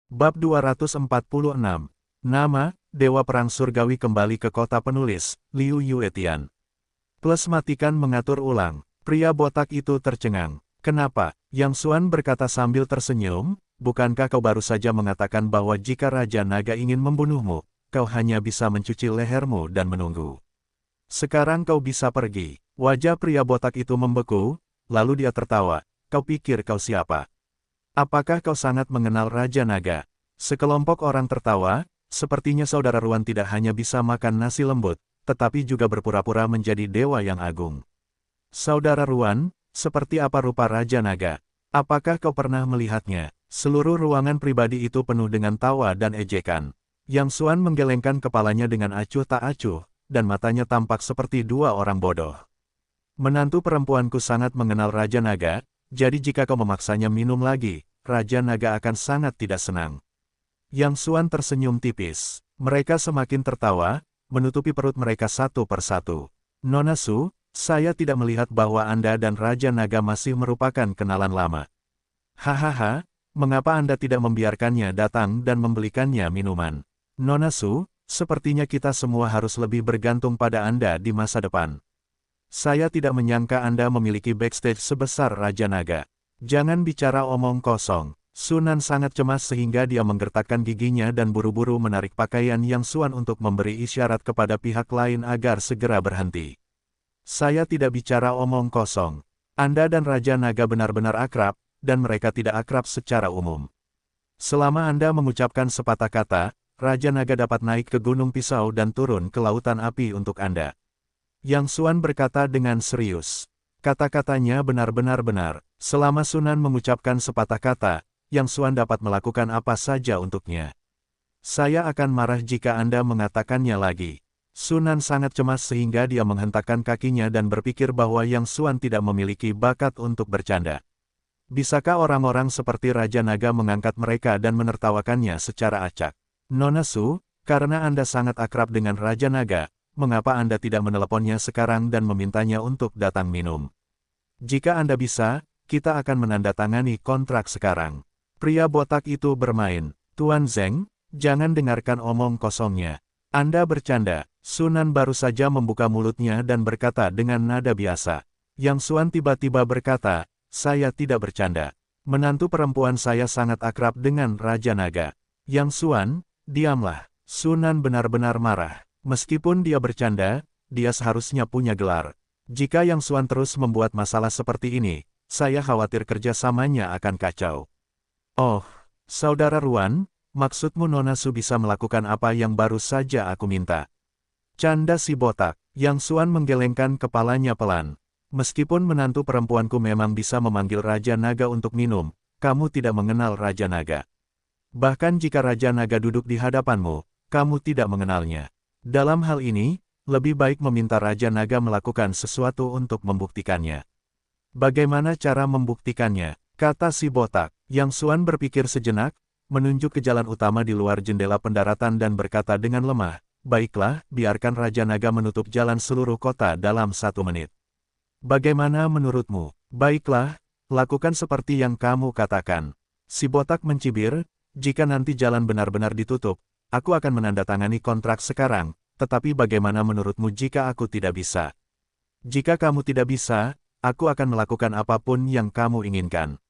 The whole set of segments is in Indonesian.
Bab 246. Nama, Dewa Perang Surgawi kembali ke kota penulis, Liu Yuetian. Plus matikan mengatur ulang. Pria botak itu tercengang. Kenapa? Yang Xuan berkata sambil tersenyum, bukankah kau baru saja mengatakan bahwa jika Raja Naga ingin membunuhmu, kau hanya bisa mencuci lehermu dan menunggu. Sekarang kau bisa pergi. Wajah pria botak itu membeku, lalu dia tertawa. Kau pikir kau siapa? Apakah kau sangat mengenal Raja Naga? Sekelompok orang tertawa, sepertinya saudara Ruan tidak hanya bisa makan nasi lembut, tetapi juga berpura-pura menjadi dewa yang agung. Saudara Ruan, seperti apa rupa Raja Naga? Apakah kau pernah melihatnya? Seluruh ruangan pribadi itu penuh dengan tawa dan ejekan. Yang Xuan menggelengkan kepalanya dengan acuh tak acuh, dan matanya tampak seperti dua orang bodoh. Menantu perempuanku sangat mengenal Raja Naga, jadi jika kau memaksanya minum lagi, Raja Naga akan sangat tidak senang. Yang Xuan tersenyum tipis. Mereka semakin tertawa, menutupi perut mereka satu persatu. Nona Su, saya tidak melihat bahwa Anda dan Raja Naga masih merupakan kenalan lama. Hahaha, mengapa Anda tidak membiarkannya datang dan membelikannya minuman? Nona Su, sepertinya kita semua harus lebih bergantung pada Anda di masa depan. Saya tidak menyangka Anda memiliki backstage sebesar Raja Naga. Jangan bicara omong kosong. Sunan sangat cemas sehingga dia menggertakkan giginya dan buru-buru menarik pakaian Yang Xuan untuk memberi isyarat kepada pihak lain agar segera berhenti. Saya tidak bicara omong kosong. Anda dan Raja Naga benar-benar akrab, dan mereka tidak akrab secara umum. Selama Anda mengucapkan sepatah kata, Raja Naga dapat naik ke Gunung Pisau dan turun ke Lautan Api untuk Anda. Yang Xuan berkata dengan serius. Kata-katanya benar-benar benar. Selama Sunan mengucapkan sepatah kata, Yang Xuan dapat melakukan apa saja untuknya. Saya akan marah jika Anda mengatakannya lagi. Sunan sangat cemas sehingga dia menghentakkan kakinya dan berpikir bahwa Yang Xuan tidak memiliki bakat untuk bercanda. Bisakah orang-orang seperti Raja Naga mengangkat mereka dan menertawakannya secara acak? Nona Su, karena Anda sangat akrab dengan Raja Naga, mengapa Anda tidak meneleponnya sekarang dan memintanya untuk datang minum? Jika Anda bisa, kita akan menandatangani kontrak sekarang. Pria botak itu bermain. Tuan Zeng, jangan dengarkan omong kosongnya. Anda bercanda. Sunan baru saja membuka mulutnya dan berkata dengan nada biasa. Yang Xuan tiba-tiba berkata, saya tidak bercanda. Menantu perempuan saya sangat akrab dengan Raja Naga. Yang Xuan, diamlah. Sunan benar-benar marah. Meskipun dia bercanda, dia seharusnya punya gelar. Jika Yang Xuan terus membuat masalah seperti ini, saya khawatir kerjasamanya akan kacau. Oh, Saudara Ruan, maksudmu Nona Su bisa melakukan apa yang baru saja aku minta? Canda si botak. Yang Xuan menggelengkan kepalanya pelan. Meskipun menantu perempuanku memang bisa memanggil Raja Naga untuk minum, kamu tidak mengenal Raja Naga. Bahkan jika Raja Naga duduk di hadapanmu, kamu tidak mengenalnya. Dalam hal ini, lebih baik meminta Raja Naga melakukan sesuatu untuk membuktikannya. Bagaimana cara membuktikannya? Kata si botak. Yang Xuan berpikir sejenak, menunjuk ke jalan utama di luar jendela pendaratan dan berkata dengan lemah, baiklah, biarkan Raja Naga menutup jalan seluruh kota dalam 1 menit. Bagaimana menurutmu? Baiklah, lakukan seperti yang kamu katakan. Si botak mencibir, jika nanti jalan benar-benar ditutup, aku akan menandatangani kontrak sekarang, tetapi bagaimana menurutmu jika aku tidak bisa? Jika kamu tidak bisa, aku akan melakukan apapun yang kamu inginkan.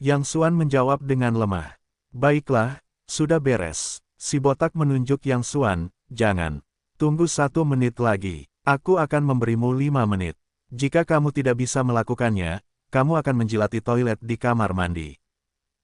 Yang Xuan menjawab dengan lemah. Baiklah, sudah beres. Si botak menunjuk Yang Xuan, jangan. Tunggu 1 menit lagi. Aku akan memberimu 5 menit. Jika kamu tidak bisa melakukannya, kamu akan menjilati toilet di kamar mandi.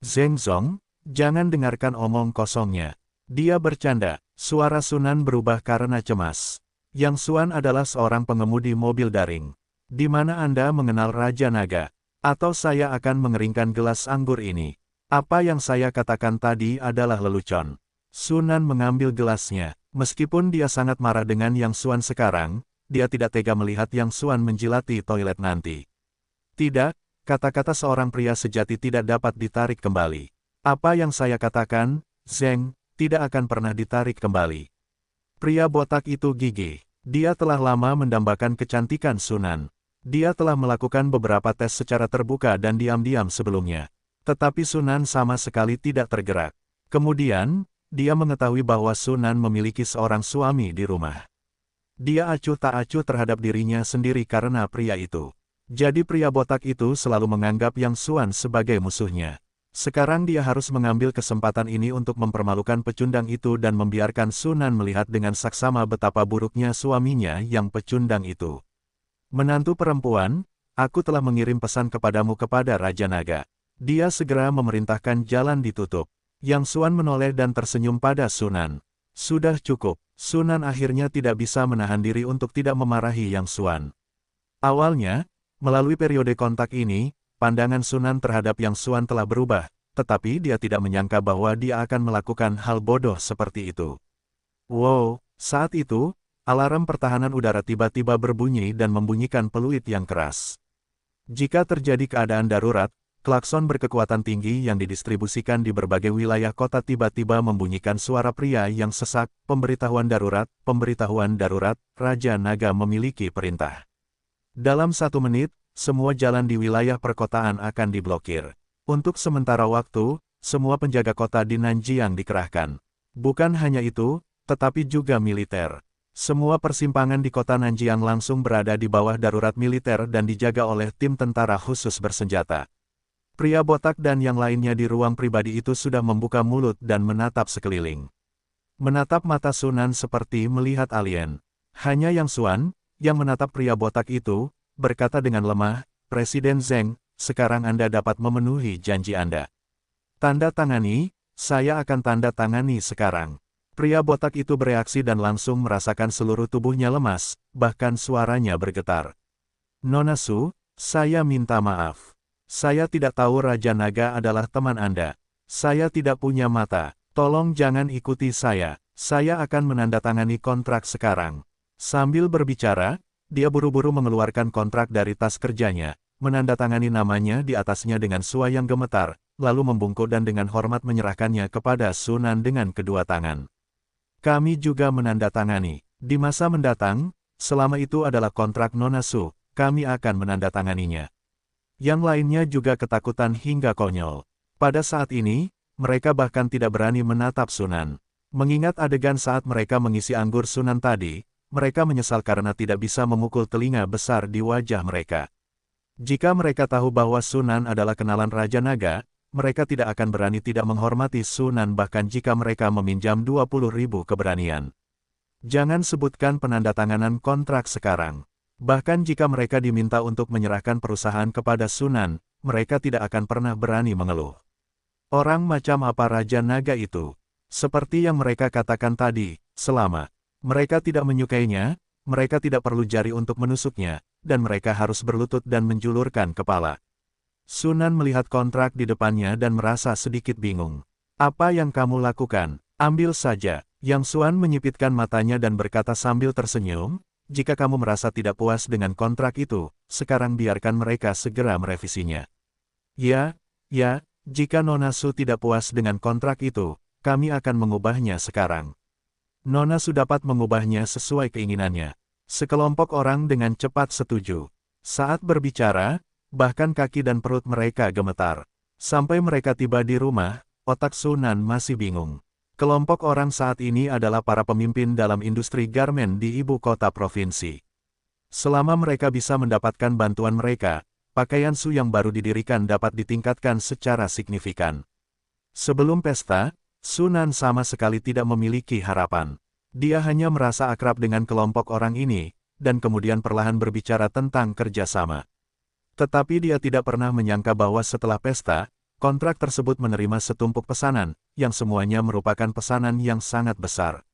Zeng Zong, jangan dengarkan omong kosongnya. Dia bercanda. Suara Sunan berubah karena cemas. Yang Xuan adalah seorang pengemudi mobil daring. Di mana Anda mengenal Raja Naga? Atau saya akan mengeringkan gelas anggur ini. Apa yang saya katakan tadi adalah lelucon. Sunan mengambil gelasnya. Meskipun dia sangat marah dengan Yang Xuan sekarang, dia tidak tega melihat Yang Xuan menjilati toilet nanti. Tidak, kata-kata seorang pria sejati tidak dapat ditarik kembali. Apa yang saya katakan, Zeng, tidak akan pernah ditarik kembali. Pria botak itu gigih. Dia telah lama mendambakan kecantikan Sunan. Dia telah melakukan beberapa tes secara terbuka dan diam-diam sebelumnya. Tetapi Sunan sama sekali tidak tergerak. Kemudian, dia mengetahui bahwa Sunan memiliki seorang suami di rumah. Dia acuh tak acuh terhadap dirinya sendiri karena pria itu. Jadi pria botak itu selalu menganggap Yang Xuan sebagai musuhnya. Sekarang dia harus mengambil kesempatan ini untuk mempermalukan pecundang itu dan membiarkan Sunan melihat dengan saksama betapa buruknya suaminya yang pecundang itu. Menantu perempuan, aku telah mengirim pesan kepadamu kepada Raja Naga. Dia segera memerintahkan jalan ditutup. Yang Xuan menoleh dan tersenyum pada Sunan. Sudah cukup. Sunan akhirnya tidak bisa menahan diri untuk tidak memarahi Yang Xuan. Awalnya, melalui periode kontak ini, pandangan Sunan terhadap Yang Xuan telah berubah, tetapi dia tidak menyangka bahwa dia akan melakukan hal bodoh seperti itu. Wow, saat itu, alarm pertahanan udara tiba-tiba berbunyi dan membunyikan peluit yang keras. Jika terjadi keadaan darurat, klakson berkekuatan tinggi yang didistribusikan di berbagai wilayah kota tiba-tiba membunyikan suara pria yang sesak, pemberitahuan darurat, Raja Naga memiliki perintah. Dalam 1 menit, semua jalan di wilayah perkotaan akan diblokir. Untuk sementara waktu, semua penjaga kota di Nanjiang dikerahkan. Bukan hanya itu, tetapi juga militer. Semua persimpangan di kota Nanjiang langsung berada di bawah darurat militer dan dijaga oleh tim tentara khusus bersenjata. Pria botak dan yang lainnya di ruang pribadi itu sudah membuka mulut dan menatap sekeliling. Menatap mata Sunan seperti melihat alien. Hanya Yang Xuan, yang menatap pria botak itu, berkata dengan lemah, "Presiden Zheng, sekarang Anda dapat memenuhi janji Anda." "Tanda tangani, saya akan tanda tangani sekarang." Pria botak itu bereaksi dan langsung merasakan seluruh tubuhnya lemas, bahkan suaranya bergetar. "Nona Su, saya minta maaf. Saya tidak tahu Raja Naga adalah teman Anda. Saya tidak punya mata. Tolong jangan ikuti saya. Saya akan menandatangani kontrak sekarang." Sambil berbicara, dia buru-buru mengeluarkan kontrak dari tas kerjanya, menandatangani namanya di atasnya dengan suara yang gemetar, lalu membungkuk dan dengan hormat menyerahkannya kepada Sunan dengan kedua tangan. "Kami juga menandatangani. Di masa mendatang, selama itu adalah kontrak Nona Su, kami akan menandatanganinya." Yang lainnya juga ketakutan hingga konyol. Pada saat ini, mereka bahkan tidak berani menatap Sunan. Mengingat adegan saat mereka mengisi anggur Sunan tadi, mereka menyesal karena tidak bisa memukul telinga besar di wajah mereka. Jika mereka tahu bahwa Sunan adalah kenalan Raja Naga, mereka tidak akan berani tidak menghormati Sunan bahkan jika mereka meminjam 20.000 keberanian. Jangan sebutkan penandatanganan kontrak sekarang. Bahkan jika mereka diminta untuk menyerahkan perusahaan kepada Sunan, mereka tidak akan pernah berani mengeluh. Orang macam apa Raja Naga itu? Seperti yang mereka katakan tadi, selama mereka tidak menyukainya, mereka tidak perlu jari untuk menusuknya, dan mereka harus berlutut dan menjulurkan kepala. Sunan melihat kontrak di depannya dan merasa sedikit bingung. "Apa yang kamu lakukan? Ambil saja." Yang Xuan menyipitkan matanya dan berkata sambil tersenyum, "Jika kamu merasa tidak puas dengan kontrak itu, sekarang biarkan mereka segera merevisinya." Ya, jika Nona Su tidak puas dengan kontrak itu, kami akan mengubahnya sekarang." Nona Su dapat mengubahnya sesuai keinginannya. Sekelompok orang dengan cepat setuju. Saat berbicara, bahkan kaki dan perut mereka gemetar. Sampai mereka tiba di rumah, otak Sunan masih bingung. Kelompok orang saat ini adalah para pemimpin dalam industri garmen di ibu kota provinsi. Selama mereka bisa mendapatkan bantuan mereka, pakaian Su yang baru didirikan dapat ditingkatkan secara signifikan. Sebelum pesta, Sunan sama sekali tidak memiliki harapan. Dia hanya merasa akrab dengan kelompok orang ini, dan kemudian perlahan berbicara tentang kerjasama. Tetapi dia tidak pernah menyangka bahwa setelah pesta, kontrak tersebut menerima setumpuk pesanan, yang semuanya merupakan pesanan yang sangat besar.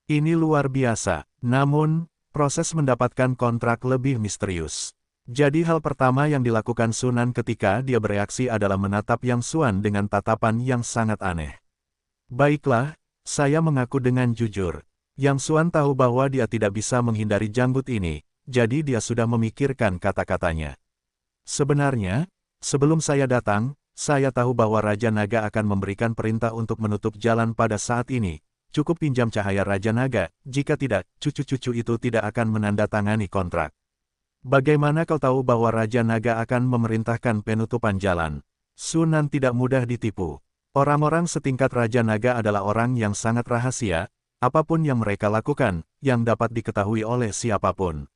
Ini luar biasa, namun, proses mendapatkan kontrak lebih misterius. Jadi hal pertama yang dilakukan Sunan ketika dia bereaksi adalah menatap Yang Xuan dengan tatapan yang sangat aneh. "Baiklah, saya mengaku dengan jujur." Yang Xuan tahu bahwa dia tidak bisa menghindari janggut ini, jadi dia sudah memikirkan kata-katanya. "Sebenarnya, sebelum saya datang, saya tahu bahwa Raja Naga akan memberikan perintah untuk menutup jalan pada saat ini. Cukup pinjam cahaya Raja Naga, jika tidak, cucu-cucu itu tidak akan menandatangani kontrak." "Bagaimana kau tahu bahwa Raja Naga akan memerintahkan penutupan jalan?" Sunan tidak mudah ditipu. Orang-orang setingkat Raja Naga adalah orang yang sangat rahasia, apapun yang mereka lakukan, yang dapat diketahui oleh siapapun.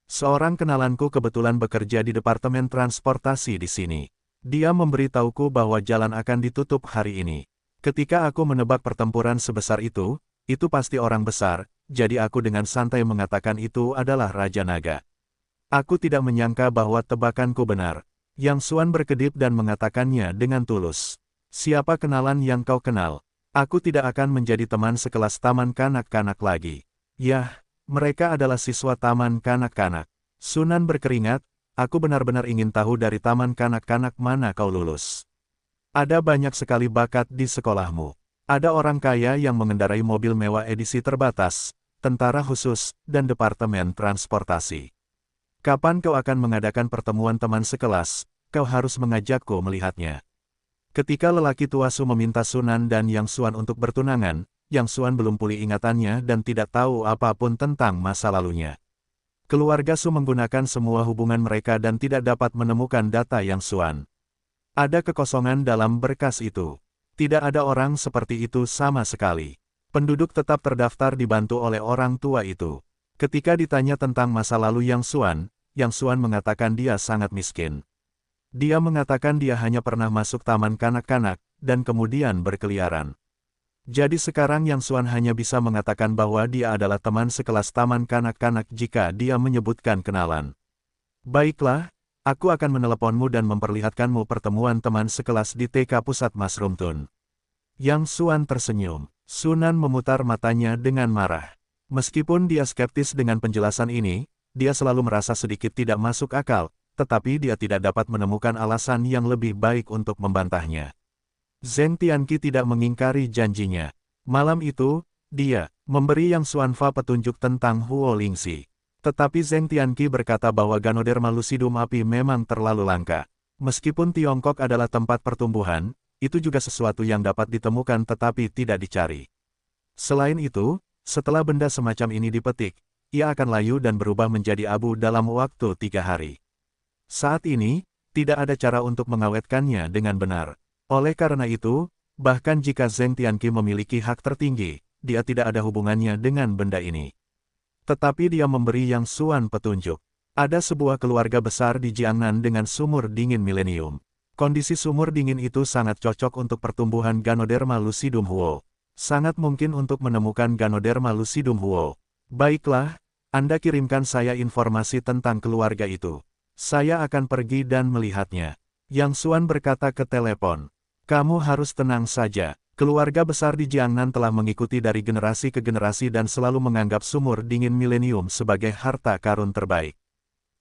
Seorang kenalanku kebetulan bekerja di Departemen Transportasi di sini. Dia memberitahuku bahwa jalan akan ditutup hari ini. Ketika aku menebak pertempuran sebesar itu pasti orang besar, jadi aku dengan santai mengatakan itu adalah Raja Naga. Aku tidak menyangka bahwa tebakanku benar. Yang Xuan berkedip dan mengatakannya dengan tulus. Siapa kenalan yang kau kenal? Aku tidak akan menjadi teman sekelas taman kanak-kanak lagi. Yah, mereka adalah siswa taman kanak-kanak. Sunan berkeringat, aku benar-benar ingin tahu dari taman kanak-kanak mana kau lulus. Ada banyak sekali bakat di sekolahmu. Ada orang kaya yang mengendarai mobil mewah edisi terbatas, tentara khusus, dan departemen transportasi. Kapan kau akan mengadakan pertemuan teman sekelas? Kau harus mengajakku melihatnya. Ketika lelaki tua Su meminta Sunan dan Yang Xuan untuk bertunangan, Yang Xuan belum pulih ingatannya dan tidak tahu apapun tentang masa lalunya. Keluarga Su menggunakan semua hubungan mereka dan tidak dapat menemukan data Yang Xuan. Ada kekosongan dalam berkas itu. Tidak ada orang seperti itu sama sekali. Penduduk tetap terdaftar dibantu oleh orang tua itu. Ketika ditanya tentang masa lalu Yang Xuan mengatakan dia sangat miskin. Dia mengatakan dia hanya pernah masuk taman kanak-kanak, dan kemudian berkeliaran. Jadi sekarang Yang Xuan hanya bisa mengatakan bahwa dia adalah teman sekelas taman kanak-kanak jika dia menyebutkan kenalan. Baiklah, aku akan meneleponmu dan memperlihatkanmu pertemuan teman sekelas di TK Pusat Mushroom Town. Yang Xuan tersenyum. Sunan memutar matanya dengan marah. Meskipun dia skeptis dengan penjelasan ini, dia selalu merasa sedikit tidak masuk akal, tetapi dia tidak dapat menemukan alasan yang lebih baik untuk membantahnya. Zheng Tianqi tidak mengingkari janjinya. Malam itu, dia memberi Yang Xuanfa petunjuk tentang Huo Lingxi. Tetapi Zheng Tianqi berkata bahwa Ganoderma lucidum api memang terlalu langka. Meskipun Tiongkok adalah tempat pertumbuhan, itu juga sesuatu yang dapat ditemukan tetapi tidak dicari. Selain itu, setelah benda semacam ini dipetik, ia akan layu dan berubah menjadi abu dalam waktu 3 hari. Saat ini, tidak ada cara untuk mengawetkannya dengan benar. Oleh karena itu, bahkan jika Zheng Tianqi memiliki hak tertinggi, dia tidak ada hubungannya dengan benda ini. Tetapi dia memberi Yang Xuan petunjuk. Ada sebuah keluarga besar di Jiangnan dengan sumur dingin milenium. Kondisi sumur dingin itu sangat cocok untuk pertumbuhan Ganoderma lucidum Huo. Sangat mungkin untuk menemukan Ganoderma lucidum Huo. Baiklah, Anda kirimkan saya informasi tentang keluarga itu. Saya akan pergi dan melihatnya. Yang Xuan berkata ke telepon. Kamu harus tenang saja. Keluarga besar di Jiangnan telah mengikuti dari generasi ke generasi dan selalu menganggap sumur dingin milenium sebagai harta karun terbaik.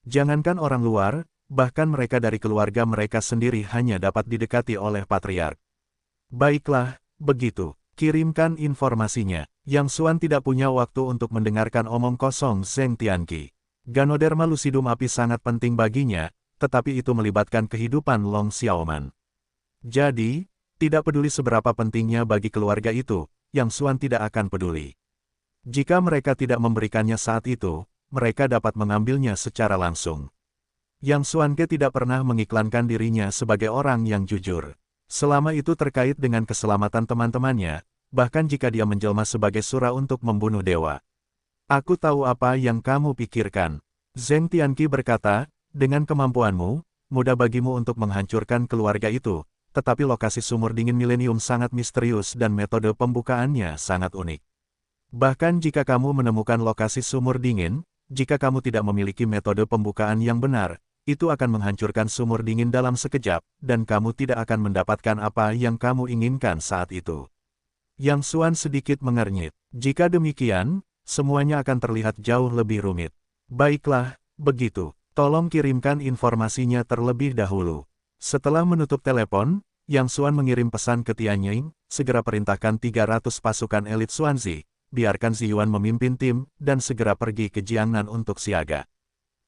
Jangankan orang luar, bahkan mereka dari keluarga mereka sendiri hanya dapat didekati oleh patriark. Baiklah, begitu. Kirimkan informasinya. Yang Xuan tidak punya waktu untuk mendengarkan omong kosong Zheng Tianqi. Ganoderma lucidum api sangat penting baginya, tetapi itu melibatkan kehidupan Long Xiaoman. Jadi, tidak peduli seberapa pentingnya bagi keluarga itu, Yang Xuan tidak akan peduli. Jika mereka tidak memberikannya saat itu, mereka dapat mengambilnya secara langsung. Yang Xuanke tidak pernah mengiklankan dirinya sebagai orang yang jujur. Selama itu terkait dengan keselamatan teman-temannya, bahkan jika dia menjelma sebagai sura untuk membunuh dewa. Aku tahu apa yang kamu pikirkan. Zheng Tianqi berkata, dengan kemampuanmu, mudah bagimu untuk menghancurkan keluarga itu, tetapi lokasi sumur dingin milenium sangat misterius dan metode pembukaannya sangat unik. Bahkan jika kamu menemukan lokasi sumur dingin, jika kamu tidak memiliki metode pembukaan yang benar, itu akan menghancurkan sumur dingin dalam sekejap, dan kamu tidak akan mendapatkan apa yang kamu inginkan saat itu. Yang Xuan sedikit mengernyit. Jika demikian, semuanya akan terlihat jauh lebih rumit. Baiklah, begitu. Tolong kirimkan informasinya terlebih dahulu. Setelah menutup telepon, Yang Xuan mengirim pesan ke Tianying, segera perintahkan 300 pasukan elit Xuanzi, biarkan Ziyuan memimpin tim, dan segera pergi ke Jiangnan untuk siaga.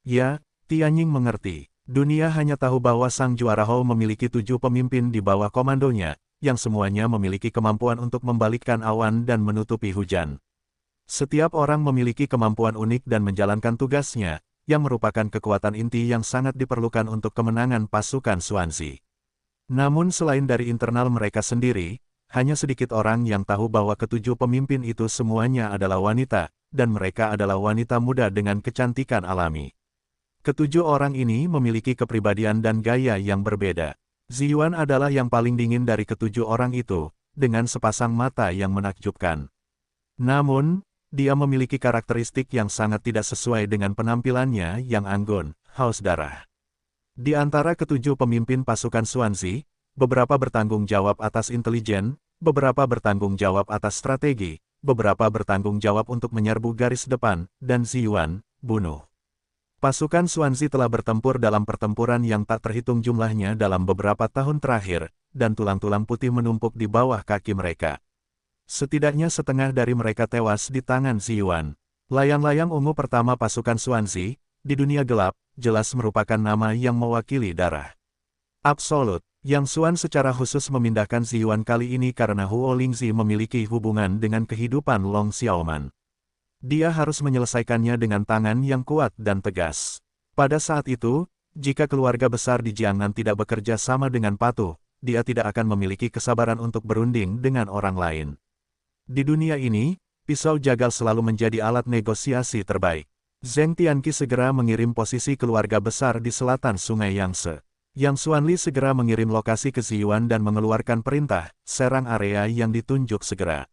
Ya, Tianying mengerti. Dunia hanya tahu bahwa Sang Juara Hou memiliki 7 pemimpin di bawah komandonya, yang semuanya memiliki kemampuan untuk membalikkan awan dan menutupi hujan. Setiap orang memiliki kemampuan unik dan menjalankan tugasnya, yang merupakan kekuatan inti yang sangat diperlukan untuk kemenangan pasukan Xuanzi. Namun selain dari internal mereka sendiri, hanya sedikit orang yang tahu bahwa ketujuh pemimpin itu semuanya adalah wanita, dan mereka adalah wanita muda dengan kecantikan alami. Ketujuh orang ini memiliki kepribadian dan gaya yang berbeda. Ziyuan adalah yang paling dingin dari ketujuh orang itu, dengan sepasang mata yang menakjubkan. Namun, dia memiliki karakteristik yang sangat tidak sesuai dengan penampilannya yang anggun, haus darah. Di antara ketujuh pemimpin pasukan Xuanzi, beberapa bertanggung jawab atas intelijen, beberapa bertanggung jawab atas strategi, beberapa bertanggung jawab untuk menyerbu garis depan, dan Ziyuan, bunuh. Pasukan Xuanzi telah bertempur dalam pertempuran yang tak terhitung jumlahnya dalam beberapa tahun terakhir, dan tulang-tulang putih menumpuk di bawah kaki mereka. Setidaknya setengah dari mereka tewas di tangan Ziyuan. Layang-layang ungu pertama pasukan Xuanzi, di dunia gelap, jelas merupakan nama yang mewakili darah absolut. Yang Xuan secara khusus memindahkan Ziyuan kali ini karena Huo Lingzi memiliki hubungan dengan kehidupan Long Xiaoman. Dia harus menyelesaikannya dengan tangan yang kuat dan tegas. Pada saat itu, jika keluarga besar di Jiangnan tidak bekerja sama dengan patuh, dia tidak akan memiliki kesabaran untuk berunding dengan orang lain. Di dunia ini, pisau jagal selalu menjadi alat negosiasi terbaik. Zheng Tianqi segera mengirim posisi keluarga besar di selatan Sungai Yangtze. Yang Xuanli segera mengirim lokasi ke Ziyuan dan mengeluarkan perintah, serang area yang ditunjuk segera.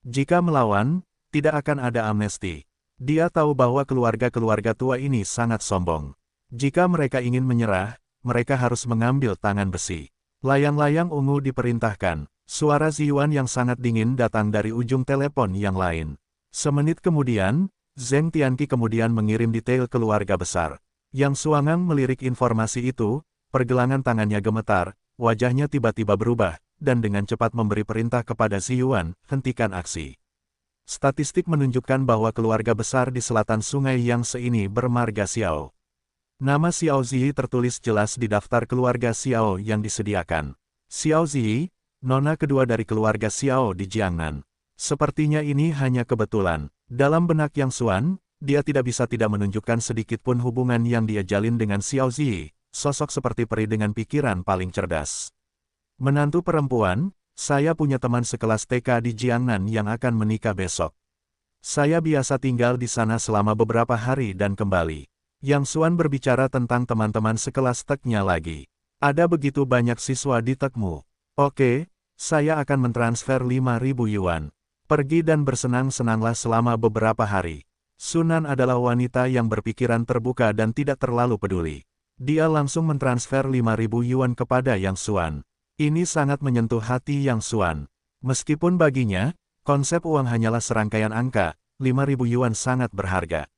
Jika melawan, tidak akan ada amnesti. Dia tahu bahwa keluarga-keluarga tua ini sangat sombong. Jika mereka ingin menyerah, mereka harus mengambil tangan besi. Layang-layang ungu diperintahkan. Suara Ziyuan yang sangat dingin datang dari ujung telepon yang lain. Semenit kemudian, Zheng Tianqi kemudian mengirim detail keluarga besar. Yang Xuangang melirik informasi itu, pergelangan tangannya gemetar, wajahnya tiba-tiba berubah, dan dengan cepat memberi perintah kepada Ziyuan, hentikan aksi. Statistik menunjukkan bahwa keluarga besar di selatan Sungai Yangtze ini bermarga Xiao. Nama Xiao Ziyi tertulis jelas di daftar keluarga Xiao yang disediakan. Xiao Ziyi, nona kedua dari keluarga Xiao di Jiangnan. Sepertinya ini hanya kebetulan. Dalam benak Yang Xuan, dia tidak bisa tidak menunjukkan sedikit pun hubungan yang dia jalin dengan Xiao Ziyi, sosok seperti peri dengan pikiran paling cerdas. Menantu perempuan, saya punya teman sekelas TK di Jiangnan yang akan menikah besok. Saya biasa tinggal di sana selama beberapa hari dan kembali. Yang Xuan berbicara tentang teman-teman sekelas teknya lagi. Ada begitu banyak siswa di tekmu. Oke, saya akan mentransfer 5.000 yuan. Pergi dan bersenang-senanglah selama beberapa hari. Sunan adalah wanita yang berpikiran terbuka dan tidak terlalu peduli. Dia langsung mentransfer 5.000 yuan kepada Yang Xuan. Ini sangat menyentuh hati Yang Xuan. Meskipun baginya, konsep uang hanyalah serangkaian angka, 5.000 yuan sangat berharga.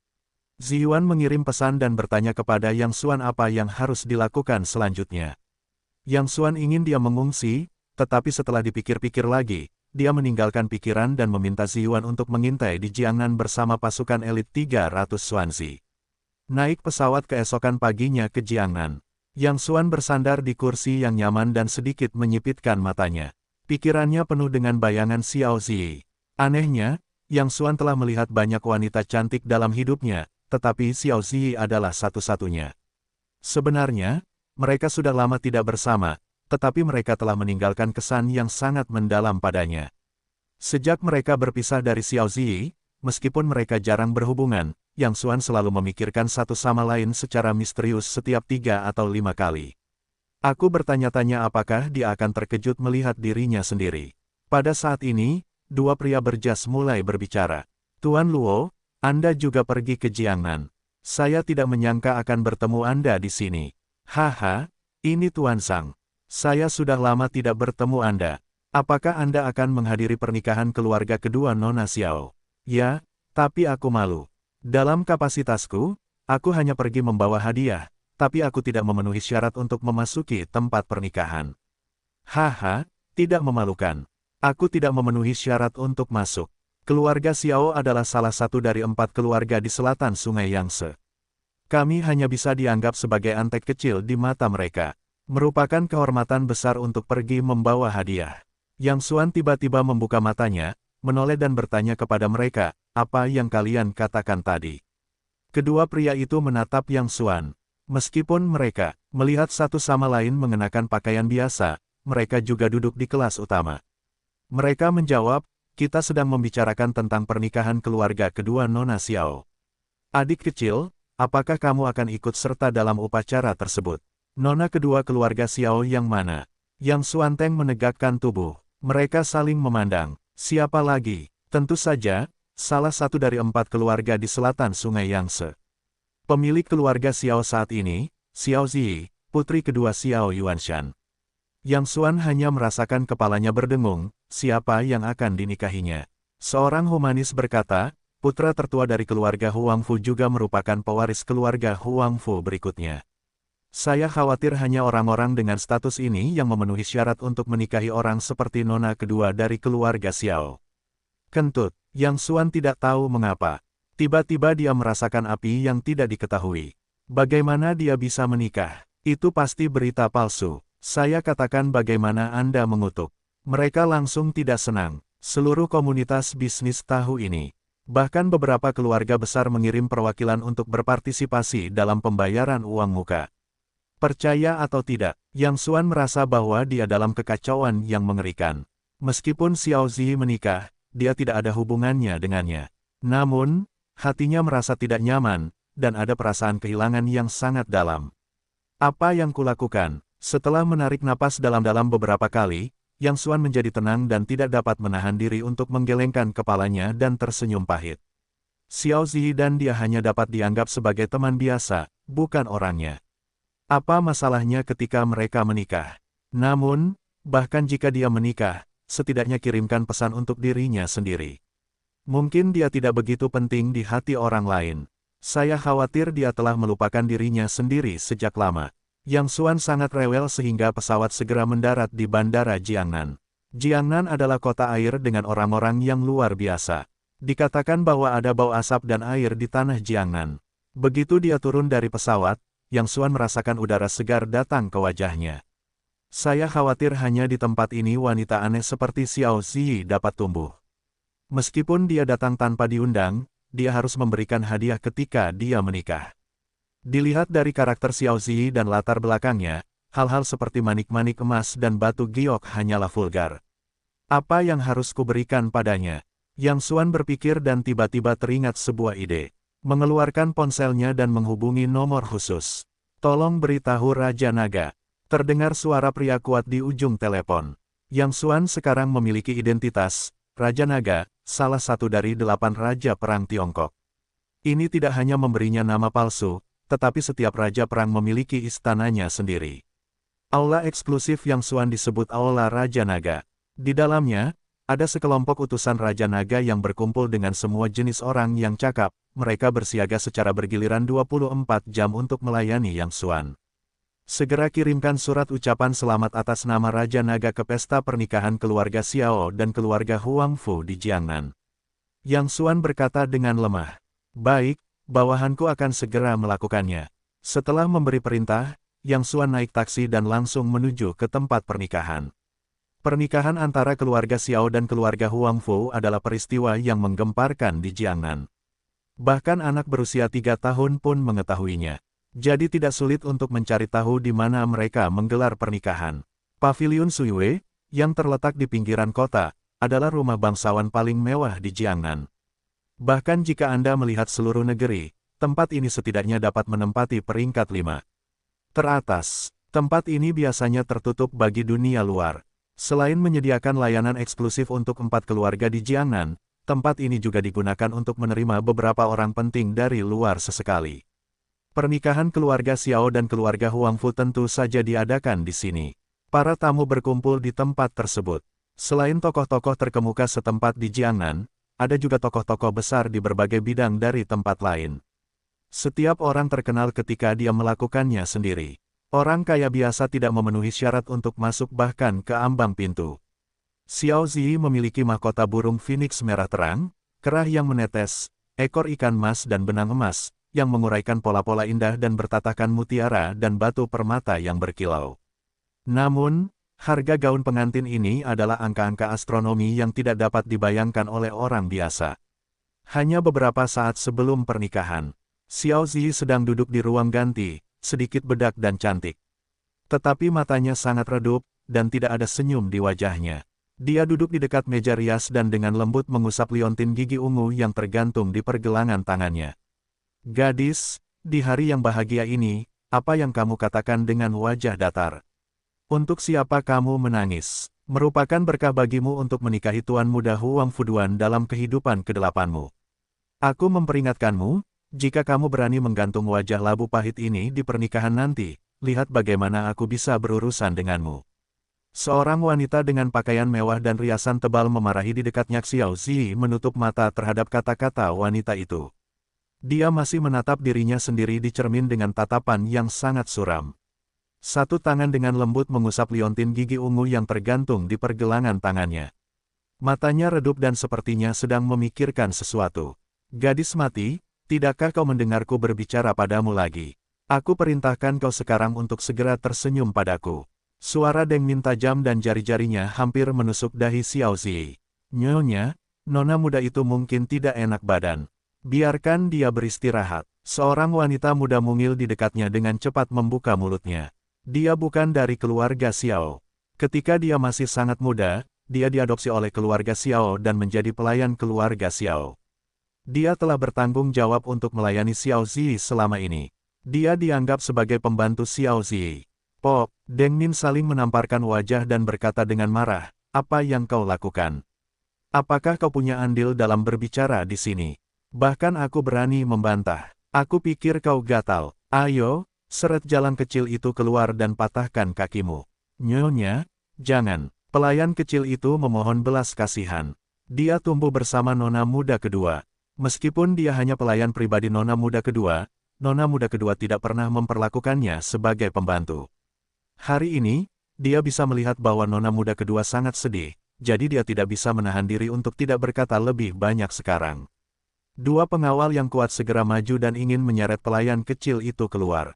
Ziyuan mengirim pesan dan bertanya kepada Yang Xuan apa yang harus dilakukan selanjutnya. Yang Xuan ingin dia mengungsi, tetapi setelah dipikir-pikir lagi, dia meninggalkan pikiran dan meminta Ziyuan untuk mengintai di Jiangnan bersama pasukan elit 300 Xuanzi. Naik pesawat keesokan paginya ke Jiangnan. Yang Xuan bersandar di kursi yang nyaman dan sedikit menyipitkan matanya. Pikirannya penuh dengan bayangan Xiao Ziyi. Anehnya, Yang Xuan telah melihat banyak wanita cantik dalam hidupnya, tetapi Xiao Ziyi adalah satu-satunya. Sebenarnya, mereka sudah lama tidak bersama, tetapi mereka telah meninggalkan kesan yang sangat mendalam padanya. Sejak mereka berpisah dari Xiao Ziyi, meskipun mereka jarang berhubungan, Yang Xuan selalu memikirkan satu sama lain secara misterius setiap 3 atau 5 kali. Aku bertanya-tanya apakah dia akan terkejut melihat dirinya sendiri. Pada saat ini, dua pria berjas mulai berbicara. Tuan Luo, Anda juga pergi ke Jiangnan. Saya tidak menyangka akan bertemu Anda di sini. Haha, ini Tuan Sang. Saya sudah lama tidak bertemu Anda. Apakah Anda akan menghadiri pernikahan keluarga kedua Nona Xiao? Ya, tapi aku malu. Dalam kapasitasku, aku hanya pergi membawa hadiah, tapi aku tidak memenuhi syarat untuk memasuki tempat pernikahan. Haha, tidak memalukan. Aku tidak memenuhi syarat untuk masuk. Keluarga Xiao adalah salah satu dari 4 keluarga di selatan Sungai Yangtze. Kami hanya bisa dianggap sebagai antek kecil di mata mereka. Merupakan kehormatan besar untuk pergi membawa hadiah. Yang Xuan tiba-tiba membuka matanya, menoleh dan bertanya kepada mereka, apa yang kalian katakan tadi? Kedua pria itu menatap Yang Xuan. Meskipun mereka melihat satu sama lain mengenakan pakaian biasa, mereka juga duduk di kelas utama. Mereka menjawab, kita sedang membicarakan tentang pernikahan keluarga kedua Nona Xiao. Adik kecil, apakah kamu akan ikut serta dalam upacara tersebut? Nona kedua keluarga Xiao yang mana? Yang Xuanteng menegakkan tubuh. Mereka saling memandang. Siapa lagi? Tentu saja, salah satu dari 4 keluarga di selatan Sungai Yangtze. Pemilik keluarga Xiao saat ini, Xiao Ziyi, putri kedua Xiao Yuanshan. Yang Xuan hanya merasakan kepalanya berdengung, siapa yang akan dinikahinya. Seorang humanis berkata, putra tertua dari keluarga Huangfu juga merupakan pewaris keluarga Huangfu berikutnya. Saya khawatir hanya orang-orang dengan status ini yang memenuhi syarat untuk menikahi orang seperti nona kedua dari keluarga Xiao. Kentut, Yang Xuan tidak tahu mengapa. Tiba-tiba dia merasakan api yang tidak diketahui. Bagaimana dia bisa menikah? Itu pasti berita palsu. Saya katakan bagaimana Anda mengutuk. Mereka langsung tidak senang. Seluruh komunitas bisnis tahu ini. Bahkan beberapa keluarga besar mengirim perwakilan untuk berpartisipasi dalam pembayaran uang muka. Percaya atau tidak, Yang Xuan merasa bahwa dia dalam kekacauan yang mengerikan. Meskipun Xiao Zi menikah, dia tidak ada hubungannya dengannya. Namun, hatinya merasa tidak nyaman, dan ada perasaan kehilangan yang sangat dalam. Apa yang kulakukan? Setelah menarik napas dalam-dalam beberapa kali, Yang Xuan menjadi tenang dan tidak dapat menahan diri untuk menggelengkan kepalanya dan tersenyum pahit. Xiao Zi dan dia hanya dapat dianggap sebagai teman biasa, bukan orangnya. Apa masalahnya ketika mereka menikah? Namun, bahkan jika dia menikah, setidaknya kirimkan pesan untuk dirinya sendiri. Mungkin dia tidak begitu penting di hati orang lain. Saya khawatir dia telah melupakan dirinya sendiri sejak lama. Yang Xuan sangat rewel sehingga pesawat segera mendarat di Bandara Jiangnan. Jiangnan adalah kota air dengan orang-orang yang luar biasa. Dikatakan bahwa ada bau asap dan air di tanah Jiangnan. Begitu dia turun dari pesawat, Yang Xuan merasakan udara segar datang ke wajahnya. Saya khawatir hanya di tempat ini wanita aneh seperti Xiao Zi dapat tumbuh. Meskipun dia datang tanpa diundang, dia harus memberikan hadiah ketika dia menikah. Dilihat dari karakter Xiao Zi dan latar belakangnya, hal-hal seperti manik-manik emas dan batu giok hanyalah vulgar. Apa yang harus kuberikan padanya? Yang Xuan berpikir dan tiba-tiba teringat sebuah ide. Mengeluarkan ponselnya dan menghubungi nomor khusus. Tolong beritahu Raja Naga. Terdengar suara pria kuat di ujung telepon. Yang Xuan sekarang memiliki identitas, Raja Naga, salah satu dari 8 Raja Perang Tiongkok. Ini tidak hanya memberinya nama palsu, tetapi setiap Raja Perang memiliki istananya sendiri. Aula eksklusif Yang Xuan disebut Aula Raja Naga. Di dalamnya, ada sekelompok utusan Raja Naga yang berkumpul dengan semua jenis orang yang cakap. Mereka bersiaga secara bergiliran 24 jam untuk melayani Yang Xuan. Segera kirimkan surat ucapan selamat atas nama Raja Naga ke pesta pernikahan keluarga Xiao dan keluarga Huangfu di Jiangnan. Yang Xuan berkata dengan lemah. Baik, bawahanku akan segera melakukannya. Setelah memberi perintah, Yang Xuan naik taksi dan langsung menuju ke tempat pernikahan. Pernikahan antara keluarga Xiao dan keluarga Huangfu adalah peristiwa yang menggemparkan di Jiangnan. Bahkan anak berusia 3 tahun pun mengetahuinya. Jadi tidak sulit untuk mencari tahu di mana mereka menggelar pernikahan. Paviliun Suiwei, yang terletak di pinggiran kota, adalah rumah bangsawan paling mewah di Jiangnan. Bahkan jika Anda melihat seluruh negeri, tempat ini setidaknya dapat menempati peringkat 5 teratas. Tempat ini biasanya tertutup bagi dunia luar. Selain menyediakan layanan eksklusif untuk 4 keluarga di Jiangnan, tempat ini juga digunakan untuk menerima beberapa orang penting dari luar sesekali. Pernikahan keluarga Xiao dan keluarga Huangfu tentu saja diadakan di sini. Para tamu berkumpul di tempat tersebut. Selain tokoh-tokoh terkemuka setempat di Jiangnan, ada juga tokoh-tokoh besar di berbagai bidang dari tempat lain. Setiap orang terkenal ketika dia melakukannya sendiri. Orang kaya biasa tidak memenuhi syarat untuk masuk bahkan ke ambang pintu. Xiao Zi memiliki mahkota burung phoenix merah terang, kerah yang menetes, ekor ikan emas dan benang emas, yang menguraikan pola-pola indah dan bertatahkan mutiara dan batu permata yang berkilau. Namun, harga gaun pengantin ini adalah angka-angka astronomi yang tidak dapat dibayangkan oleh orang biasa. Hanya beberapa saat sebelum pernikahan, Xiao Zi sedang duduk di ruang ganti, sedikit bedak dan cantik. Tetapi matanya sangat redup, dan tidak ada senyum di wajahnya. Dia duduk di dekat meja rias dan dengan lembut mengusap liontin gigi ungu yang tergantung di pergelangan tangannya. Gadis, di hari yang bahagia ini, apa yang kamu katakan dengan wajah datar? Untuk siapa kamu menangis? Merupakan berkah bagimu untuk menikahi Tuan Muda Huang Fuduan dalam kehidupan kedelapanmu. Aku memperingatkanmu, jika kamu berani menggantung wajah labu pahit ini di pernikahan nanti, lihat bagaimana aku bisa berurusan denganmu. Seorang wanita dengan pakaian mewah dan riasan tebal memarahi di dekatnya. Xiao Zi menutup mata terhadap kata-kata wanita itu. Dia masih menatap dirinya sendiri di cermin dengan tatapan yang sangat suram. Satu tangan dengan lembut mengusap liontin gigi ungu yang tergantung di pergelangan tangannya. Matanya redup dan sepertinya sedang memikirkan sesuatu. Gadis mati, tidakkah kau mendengarku berbicara padamu lagi? Aku perintahkan kau sekarang untuk segera tersenyum padaku. Suara Deng Min tajam dan jari-jarinya hampir menusuk dahi Xiao Zi. Nyonya, nona muda itu mungkin tidak enak badan. Biarkan dia beristirahat. Seorang wanita muda mungil di dekatnya dengan cepat membuka mulutnya. Dia bukan dari keluarga Xiao. Ketika dia masih sangat muda, dia diadopsi oleh keluarga Xiao dan menjadi pelayan keluarga Xiao. Dia telah bertanggung jawab untuk melayani Xiao Zi selama ini. Dia dianggap sebagai pembantu Xiao Zi. Pop, Deng Min saling menamparkan wajah dan berkata dengan marah, apa yang kau lakukan? Apakah kau punya andil dalam berbicara di sini? Bahkan aku berani membantah. Aku pikir kau gatal. Ayo, seret jalan kecil itu keluar dan patahkan kakimu. Nyonya, jangan. Pelayan kecil itu memohon belas kasihan. Dia tumbuh bersama nona muda kedua. Meskipun dia hanya pelayan pribadi nona muda kedua tidak pernah memperlakukannya sebagai pembantu. Hari ini, dia bisa melihat bahwa nona muda kedua sangat sedih, jadi dia tidak bisa menahan diri untuk tidak berkata lebih banyak sekarang. Dua pengawal yang kuat segera maju dan ingin menyeret pelayan kecil itu keluar.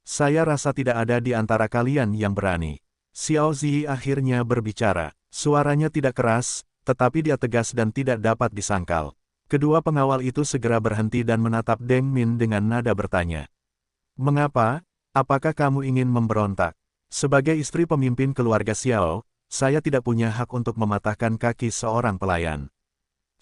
Saya rasa tidak ada di antara kalian yang berani. Xiao Zi akhirnya berbicara. Suaranya tidak keras, tetapi dia tegas dan tidak dapat disangkal. Kedua pengawal itu segera berhenti dan menatap Deng Min dengan nada bertanya. Mengapa? Apakah kamu ingin memberontak? Sebagai istri pemimpin keluarga Xiao, saya tidak punya hak untuk mematahkan kaki seorang pelayan.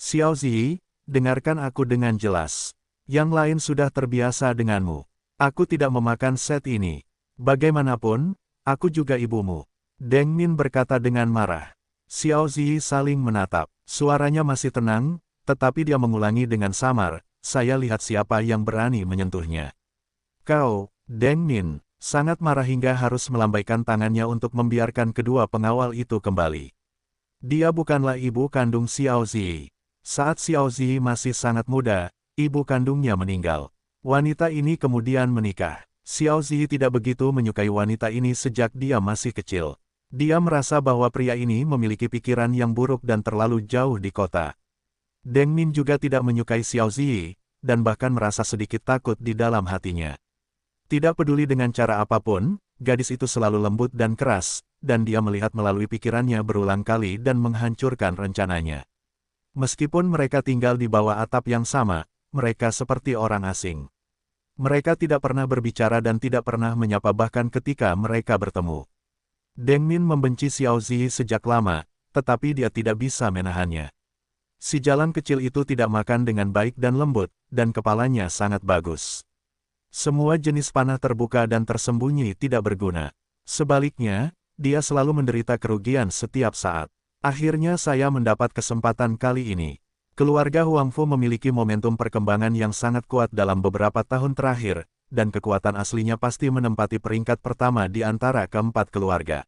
Xiao Zi, dengarkan aku dengan jelas. Yang lain sudah terbiasa denganmu. Aku tidak memakan set ini. Bagaimanapun, aku juga ibumu. Deng Min berkata dengan marah. Xiao Zi saling menatap. Suaranya masih tenang, tetapi dia mengulangi dengan samar, saya lihat siapa yang berani menyentuhnya. Kau, Deng Min, sangat marah hingga harus melambaikan tangannya untuk membiarkan kedua pengawal itu kembali. Dia bukanlah ibu kandung Xiao Zi. Saat Xiao Zi masih sangat muda, ibu kandungnya meninggal. Wanita ini kemudian menikah. Xiao Zi tidak begitu menyukai wanita ini sejak dia masih kecil. Dia merasa bahwa pria ini memiliki pikiran yang buruk dan terlalu jauh di kota. Deng Min juga tidak menyukai Xiao Zi, dan bahkan merasa sedikit takut di dalam hatinya. Tidak peduli dengan cara apapun, gadis itu selalu lembut dan keras, dan dia melihat melalui pikirannya berulang kali dan menghancurkan rencananya. Meskipun mereka tinggal di bawah atap yang sama, mereka seperti orang asing. Mereka tidak pernah berbicara dan tidak pernah menyapa bahkan ketika mereka bertemu. Deng Min membenci Xiao Zi sejak lama, tetapi dia tidak bisa menahannya. Si jalan kecil itu tidak makan dengan baik dan lembut, dan kepalanya sangat bagus. Semua jenis panah terbuka dan tersembunyi tidak berguna. Sebaliknya, dia selalu menderita kerugian setiap saat. Akhirnya saya mendapat kesempatan kali ini. Keluarga Huangfu memiliki momentum perkembangan yang sangat kuat dalam beberapa tahun terakhir, dan kekuatan aslinya pasti menempati peringkat pertama di antara keempat keluarga.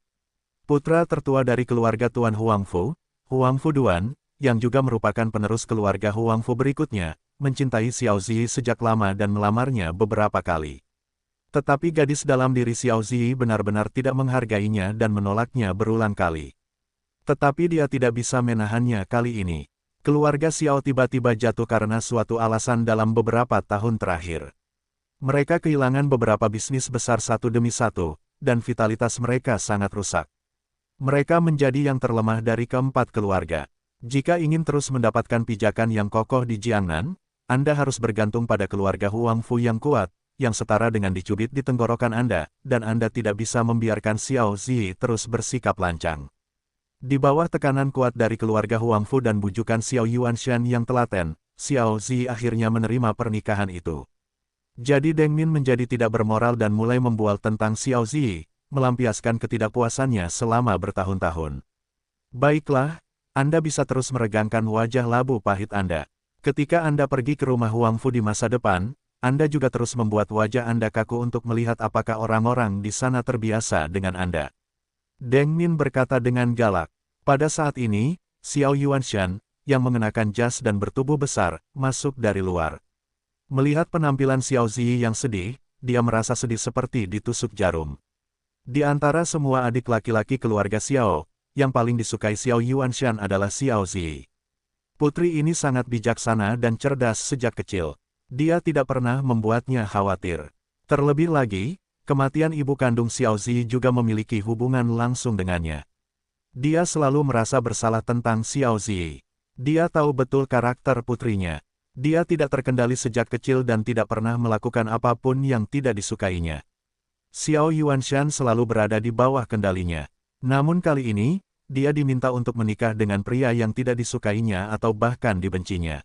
Putra tertua dari keluarga Tuan Huangfu, Huangfu Duan, yang juga merupakan penerus keluarga Huangfu berikutnya, mencintai Xiao Zi sejak lama dan melamarnya beberapa kali. Tetapi gadis dalam diri Xiao Zi benar-benar tidak menghargainya dan menolaknya berulang kali. Tetapi dia tidak bisa menahannya kali ini. Keluarga Xiao tiba-tiba jatuh karena suatu alasan dalam beberapa tahun terakhir. Mereka kehilangan beberapa bisnis besar satu demi satu, dan vitalitas mereka sangat rusak. Mereka menjadi yang terlemah dari keempat keluarga. Jika ingin terus mendapatkan pijakan yang kokoh di Jiangnan, Anda harus bergantung pada keluarga Huangfu yang kuat, yang setara dengan dicubit di tenggorokan Anda, dan Anda tidak bisa membiarkan Xiao Zi terus bersikap lancang. Di bawah tekanan kuat dari keluarga Huangfu dan bujukan Xiao Yuanshan yang telaten, Xiao Zi akhirnya menerima pernikahan itu. Jadi Deng Min menjadi tidak bermoral dan mulai membual tentang Xiao Zi, melampiaskan ketidakpuasannya selama bertahun-tahun. Baiklah, Anda bisa terus meregangkan wajah labu pahit Anda. Ketika Anda pergi ke rumah Huangfu di masa depan, Anda juga terus membuat wajah Anda kaku untuk melihat apakah orang-orang di sana terbiasa dengan Anda. Deng Min berkata dengan galak. Pada saat ini, Xiao Yuanshan, yang mengenakan jas dan bertubuh besar, masuk dari luar. Melihat penampilan Xiao Zi yang sedih, dia merasa sedih seperti ditusuk jarum. Di antara semua adik laki-laki keluarga Xiao, yang paling disukai Xiao Yuanshan adalah Xiao Zi. Putri ini sangat bijaksana dan cerdas sejak kecil. Dia tidak pernah membuatnya khawatir. Terlebih lagi, kematian ibu kandung Xiao Zi juga memiliki hubungan langsung dengannya. Dia selalu merasa bersalah tentang Xiao Zi. Dia tahu betul karakter putrinya. Dia tidak terkendali sejak kecil dan tidak pernah melakukan apapun yang tidak disukainya. Xiao Yuanshan selalu berada di bawah kendalinya. Namun kali ini, dia diminta untuk menikah dengan pria yang tidak disukainya atau bahkan dibencinya.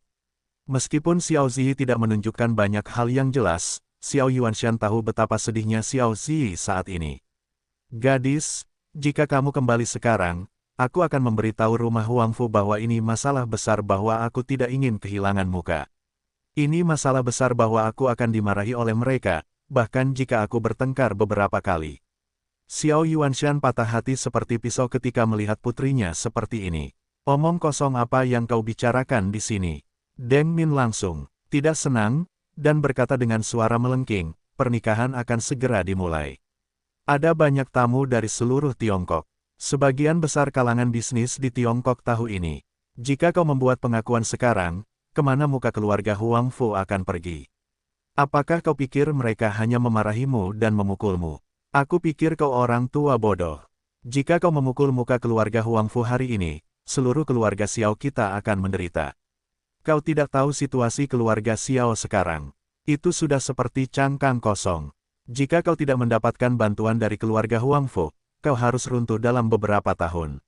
Meskipun Xiao Zi tidak menunjukkan banyak hal yang jelas, Xiao Yuanshan tahu betapa sedihnya Xiao Zi saat ini. Gadis, jika kamu kembali sekarang, aku akan memberitahu rumah Huangfu bahwa ini masalah besar bahwa aku tidak ingin kehilangan muka. Ini masalah besar bahwa aku akan dimarahi oleh mereka, bahkan jika aku bertengkar beberapa kali. Xiao Yuanshan patah hati seperti pisau ketika melihat putrinya seperti ini. Omong kosong apa yang kau bicarakan di sini? Deng Min langsung tidak senang, dan berkata dengan suara melengking, pernikahan akan segera dimulai. Ada banyak tamu dari seluruh Tiongkok. Sebagian besar kalangan bisnis di Tiongkok tahu ini. Jika kau membuat pengakuan sekarang, kemana muka keluarga Huangfu akan pergi? Apakah kau pikir mereka hanya memarahimu dan memukulmu? Aku pikir kau orang tua bodoh. Jika kau memukul muka keluarga Huangfu hari ini, seluruh keluarga Xiao kita akan menderita. Kau tidak tahu situasi keluarga Xiao sekarang. Itu sudah seperti cangkang kosong. Jika kau tidak mendapatkan bantuan dari keluarga Huangfu, kau harus runtuh dalam beberapa tahun.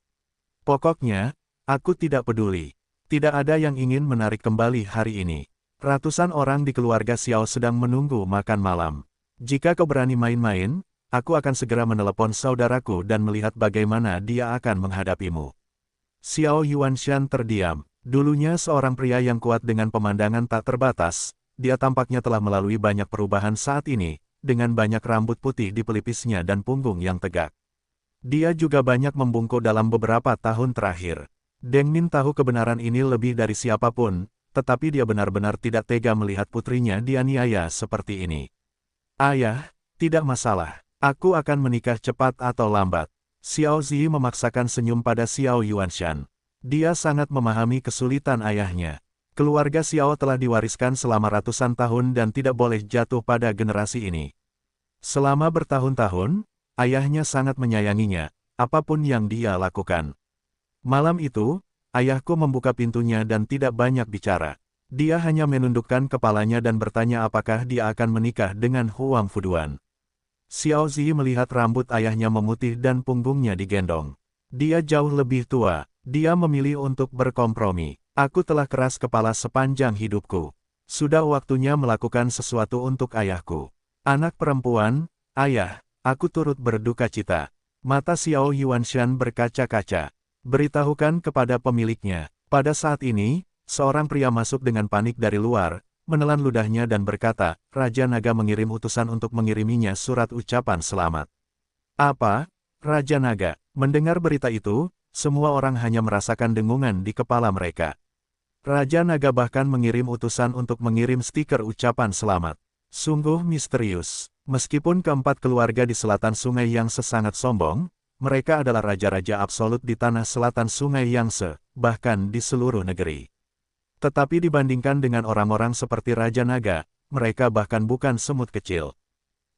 Pokoknya, aku tidak peduli. Tidak ada yang ingin menarik kembali hari ini. Ratusan orang di keluarga Xiao sedang menunggu makan malam. Jika kau berani main-main, aku akan segera menelepon saudaraku dan melihat bagaimana dia akan menghadapimu. Xiao Yuanshan terdiam. Dulunya seorang pria yang kuat dengan pemandangan tak terbatas, dia tampaknya telah melalui banyak perubahan saat ini, dengan banyak rambut putih di pelipisnya dan punggung yang tegak. Dia juga banyak membungkuk dalam beberapa tahun terakhir. Deng Min tahu kebenaran ini lebih dari siapapun, tetapi dia benar-benar tidak tega melihat putrinya dianiaya seperti ini. Ayah, tidak masalah. Aku akan menikah cepat atau lambat. Xiao Zi memaksakan senyum pada Xiao Yuanshan. Dia sangat memahami kesulitan ayahnya. Keluarga Xiao telah diwariskan selama ratusan tahun dan tidak boleh jatuh pada generasi ini. Selama bertahun-tahun, ayahnya sangat menyayanginya, apapun yang dia lakukan. Malam itu, ayahku membuka pintunya dan tidak banyak bicara. Dia hanya menundukkan kepalanya dan bertanya apakah dia akan menikah dengan Huangfu Duan. Xiao Zi melihat rambut ayahnya memutih dan punggungnya digendong. Dia jauh lebih tua. Dia memilih untuk berkompromi. Aku telah keras kepala sepanjang hidupku. Sudah waktunya melakukan sesuatu untuk ayahku. Anak perempuan, ayah, aku turut berduka cita. Mata Xiao Yuanshan berkaca-kaca. Beritahukan kepada pemiliknya. Pada saat ini, seorang pria masuk dengan panik dari luar, menelan ludahnya dan berkata, Raja Naga mengirim utusan untuk mengiriminya surat ucapan selamat. Apa? Raja Naga. Mendengar berita itu, semua orang hanya merasakan dengungan di kepala mereka. Raja Naga bahkan mengirim utusan untuk mengirim stiker ucapan selamat. Sungguh misterius. Meskipun keempat keluarga di selatan sungai Yangtze sangat sombong, mereka adalah raja-raja absolut di tanah selatan sungai Yangtze, bahkan di seluruh negeri. Tetapi dibandingkan dengan orang-orang seperti Raja Naga, mereka bahkan bukan semut kecil.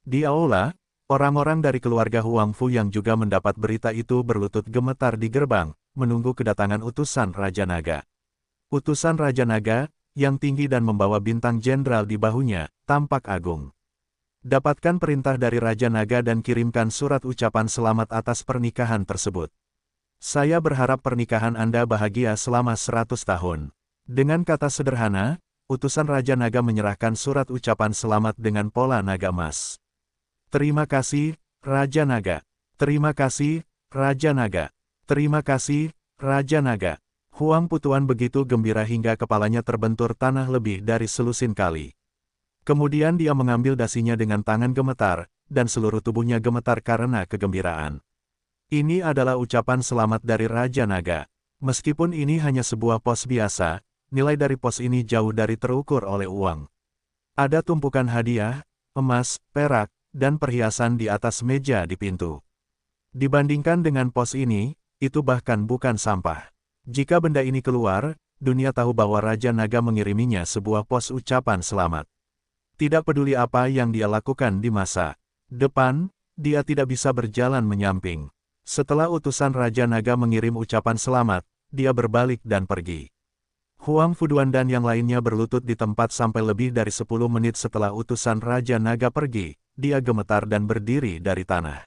Di aula, orang-orang dari keluarga Huangfu yang juga mendapat berita itu berlutut gemetar di gerbang, menunggu kedatangan utusan Raja Naga. Utusan Raja Naga, yang tinggi dan membawa bintang jenderal di bahunya, tampak agung. Dapatkan perintah dari Raja Naga dan kirimkan surat ucapan selamat atas pernikahan tersebut. Saya berharap pernikahan Anda bahagia selama 100 tahun. Dengan kata sederhana, utusan Raja Naga menyerahkan surat ucapan selamat dengan pola naga emas. Terima kasih, Raja Naga. Terima kasih, Raja Naga. Terima kasih, Raja Naga. Huang Putuan begitu gembira hingga kepalanya terbentur tanah lebih dari selusin kali. Kemudian dia mengambil dasinya dengan tangan gemetar, dan seluruh tubuhnya gemetar karena kegembiraan. Ini adalah ucapan selamat dari Raja Naga. Meskipun ini hanya sebuah pos biasa, nilai dari pos ini jauh dari terukur oleh uang. Ada tumpukan hadiah, emas, perak, dan perhiasan di atas meja di pintu. Dibandingkan dengan pos ini, itu bahkan bukan sampah. Jika benda ini keluar, dunia tahu bahwa Raja Naga mengiriminya sebuah pos ucapan selamat. Tidak peduli apa yang dia lakukan di masa depan, dia tidak bisa berjalan menyamping. Setelah utusan Raja Naga mengirim ucapan selamat, dia berbalik dan pergi. Huang Fuduan dan yang lainnya berlutut di tempat sampai lebih dari 10 menit setelah utusan Raja Naga pergi, dia gemetar dan berdiri dari tanah.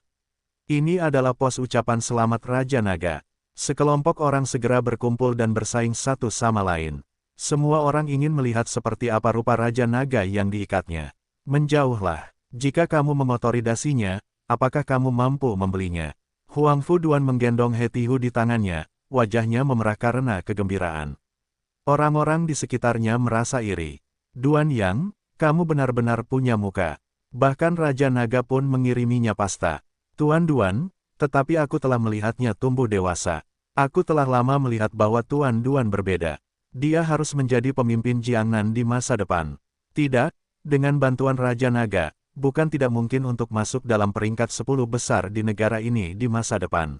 Ini adalah pos ucapan selamat Raja Naga. Sekelompok orang segera berkumpul dan bersaing satu sama lain. Semua orang ingin melihat seperti apa rupa Raja Naga yang diikatnya. Menjauhlah. Jika kamu mengotori dasinya, apakah kamu mampu membelinya? Huang Fuduan menggendong He Tihu di tangannya, wajahnya memerah karena kegembiraan. Orang-orang di sekitarnya merasa iri. Duan Yang, kamu benar-benar punya muka. Bahkan Raja Naga pun mengiriminya pasta. Tuan Duan, tetapi aku telah melihatnya tumbuh dewasa. Aku telah lama melihat bahwa Tuan Duan berbeda. Dia harus menjadi pemimpin Jiangnan di masa depan. Tidak, dengan bantuan Raja Naga, bukan tidak mungkin untuk masuk dalam peringkat 10 besar di negara ini di masa depan.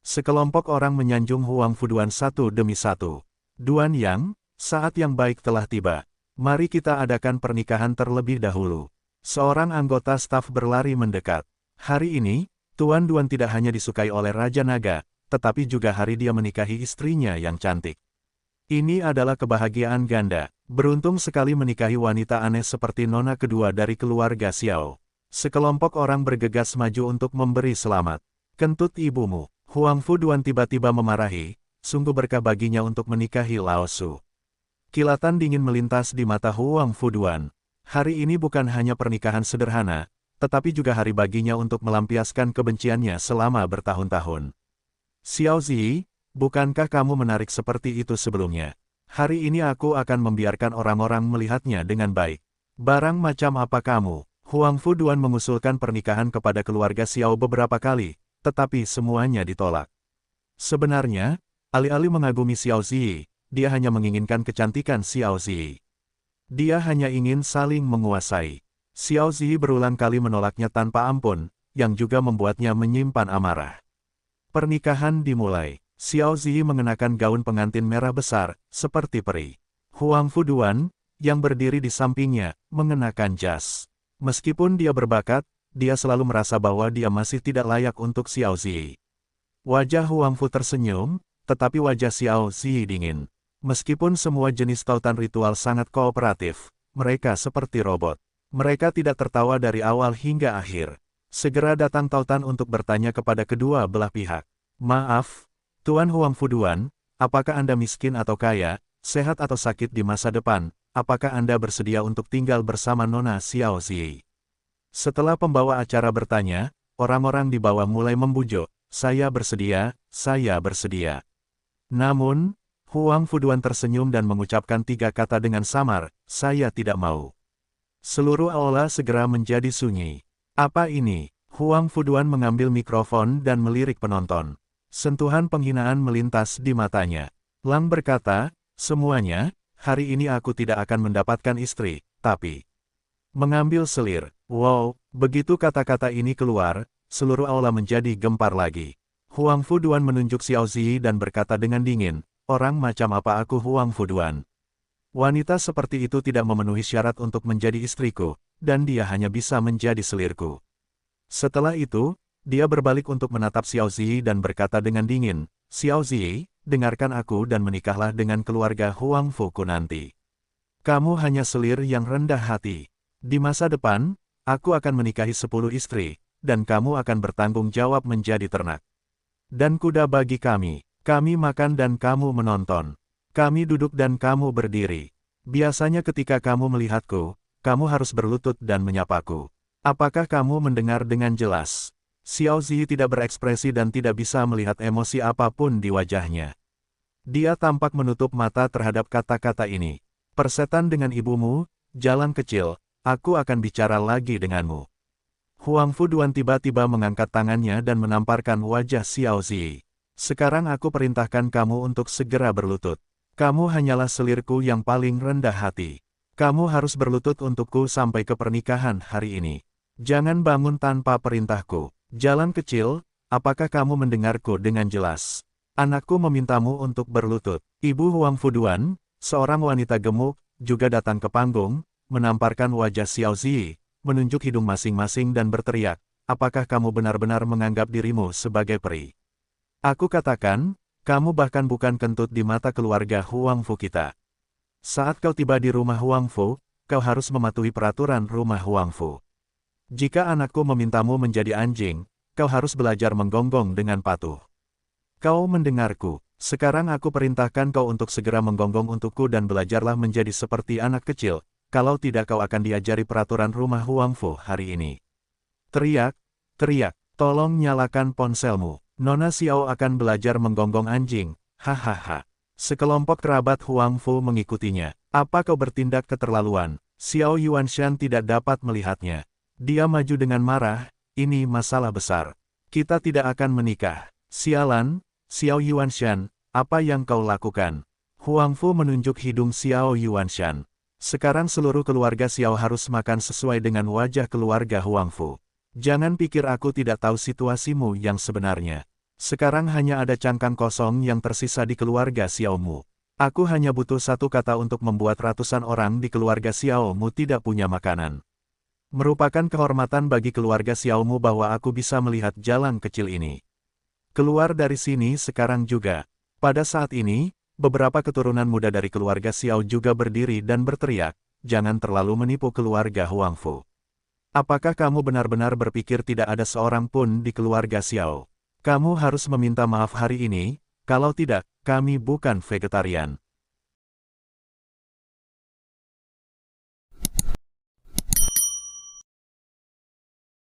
Sekelompok orang menyanjung Huang Fuduan satu demi satu. Duan Yang, saat yang baik telah tiba. Mari kita adakan pernikahan terlebih dahulu. Seorang anggota staf berlari mendekat. Hari ini, Tuan Duan tidak hanya disukai oleh Raja Naga, tetapi juga hari dia menikahi istrinya yang cantik. Ini adalah kebahagiaan ganda. Beruntung sekali menikahi wanita aneh seperti nona kedua dari keluarga Xiao. Sekelompok orang bergegas maju untuk memberi selamat. Kentut ibumu. Huang Fuduan tiba-tiba memarahi, sungguh berkah baginya untuk menikahi Lao Su. Kilatan dingin melintas di mata Huang Fuduan. Hari ini bukan hanya pernikahan sederhana, tetapi juga hari baginya untuk melampiaskan kebenciannya selama bertahun-tahun. Xiao Zi, bukankah kamu menarik seperti itu sebelumnya? Hari ini aku akan membiarkan orang-orang melihatnya dengan baik. Barang macam apa kamu? Huang Fuduan mengusulkan pernikahan kepada keluarga Xiao beberapa kali, tetapi semuanya ditolak. Sebenarnya, alih-alih mengagumi Xiao Zi, dia hanya menginginkan kecantikan Xiao Zi. Dia hanya ingin saling menguasai. Xiao Zi berulang kali menolaknya tanpa ampun, yang juga membuatnya menyimpan amarah. Pernikahan dimulai. Xiao Zi mengenakan gaun pengantin merah besar, seperti peri. Huang Fuduan, yang berdiri di sampingnya, mengenakan jas. Meskipun dia berbakat, dia selalu merasa bahwa dia masih tidak layak untuk Xiao Zi. Wajah Huang Fu tersenyum, tetapi wajah Xiao Zi dingin. Meskipun semua jenis tautan ritual sangat kooperatif, mereka seperti robot. Mereka tidak tertawa dari awal hingga akhir. Segera datang tautan untuk bertanya kepada kedua belah pihak. Maaf, Tuan Huang Fuduan, apakah Anda miskin atau kaya, sehat atau sakit di masa depan, apakah Anda bersedia untuk tinggal bersama Nona Xiao Zi? Setelah pembawa acara bertanya, orang-orang di bawah mulai membujuk, saya bersedia, saya bersedia. Namun, Huang Fuduan tersenyum dan mengucapkan 3 kata dengan samar, saya tidak mau. Seluruh aula segera menjadi sunyi. Apa ini? Huang Fuduan mengambil mikrofon dan melirik penonton. Sentuhan penghinaan melintas di matanya. Lang berkata, semuanya, hari ini aku tidak akan mendapatkan istri, tapi mengambil selir. Wow, begitu kata-kata ini keluar, seluruh aula menjadi gempar lagi. Huang Fuduan menunjuk Xiao Zi dan berkata dengan dingin, orang macam apa aku Huang Fuduan? Wanita seperti itu tidak memenuhi syarat untuk menjadi istriku, dan dia hanya bisa menjadi selirku. Setelah itu, dia berbalik untuk menatap Xiao Zi dan berkata dengan dingin, Xiao Zi, dengarkan aku dan menikahlah dengan keluarga Huang Fuku nanti. Kamu hanya selir yang rendah hati. Di masa depan, Aku akan menikahi 10 istri, dan kamu akan bertanggung jawab menjadi ternak. Dan kuda bagi kami. Kami makan dan kamu menonton. Kami duduk dan kamu berdiri. Biasanya ketika kamu melihatku, kamu harus berlutut dan menyapaku. Apakah kamu mendengar dengan jelas? Xiao Zi tidak berekspresi dan tidak bisa melihat emosi apapun di wajahnya. Dia tampak menutup mata terhadap kata-kata ini. Persetan dengan ibumu, jalan kecil, aku akan bicara lagi denganmu. Huang Fuduan tiba-tiba mengangkat tangannya dan menamparkan wajah Xiao Zi. Sekarang aku perintahkan kamu untuk segera berlutut. Kamu hanyalah selirku yang paling rendah hati. Kamu harus berlutut untukku sampai ke pernikahan hari ini. Jangan bangun tanpa perintahku. Jalan kecil, apakah kamu mendengarku dengan jelas? Anakku memintamu untuk berlutut. Ibu Huang Fuduan, seorang wanita gemuk, juga datang ke panggung, menamparkan wajah Xiao Zi, menunjuk hidung masing-masing dan berteriak, apakah kamu benar-benar menganggap dirimu sebagai peri? Aku katakan, kamu bahkan bukan kentut di mata keluarga Huang Fu kita. Saat kau tiba di rumah Huang Fu, kau harus mematuhi peraturan rumah Huang Fu. Jika anakku memintamu menjadi anjing, kau harus belajar menggonggong dengan patuh. Kau mendengarku. Sekarang aku perintahkan kau untuk segera menggonggong untukku dan belajarlah menjadi seperti anak kecil, kalau tidak kau akan diajari peraturan rumah Huang Fu hari ini. Teriak, teriak, tolong nyalakan ponselmu. Nona Xiao akan belajar menggonggong anjing, hahaha. Sekelompok kerabat Huang Fu mengikutinya. Apa kau bertindak keterlaluan? Xiao Yuanshan tidak dapat melihatnya. Dia maju dengan marah, ini masalah besar. Kita tidak akan menikah. Sialan, Xiao Yuanshan, apa yang kau lakukan? Huang Fu menunjuk hidung Xiao Yuanshan. Sekarang seluruh keluarga Xiao harus makan sesuai dengan wajah keluarga Huang Fu. Jangan pikir aku tidak tahu situasimu yang sebenarnya. Sekarang hanya ada cangkang kosong yang tersisa di keluarga Xiaomu. Aku hanya butuh satu kata untuk membuat ratusan orang di keluarga Xiaomu tidak punya makanan. Merupakan kehormatan bagi keluarga Xiaomu bahwa aku bisa melihat jalan kecil ini. Keluar dari sini sekarang juga. Pada saat ini, beberapa keturunan muda dari keluarga Xiao juga berdiri dan berteriak, jangan terlalu menipu keluarga Huang Fu. Apakah kamu benar-benar berpikir tidak ada seorang pun di keluarga Xiao? Kamu harus meminta maaf hari ini, kalau tidak, kami bukan vegetarian.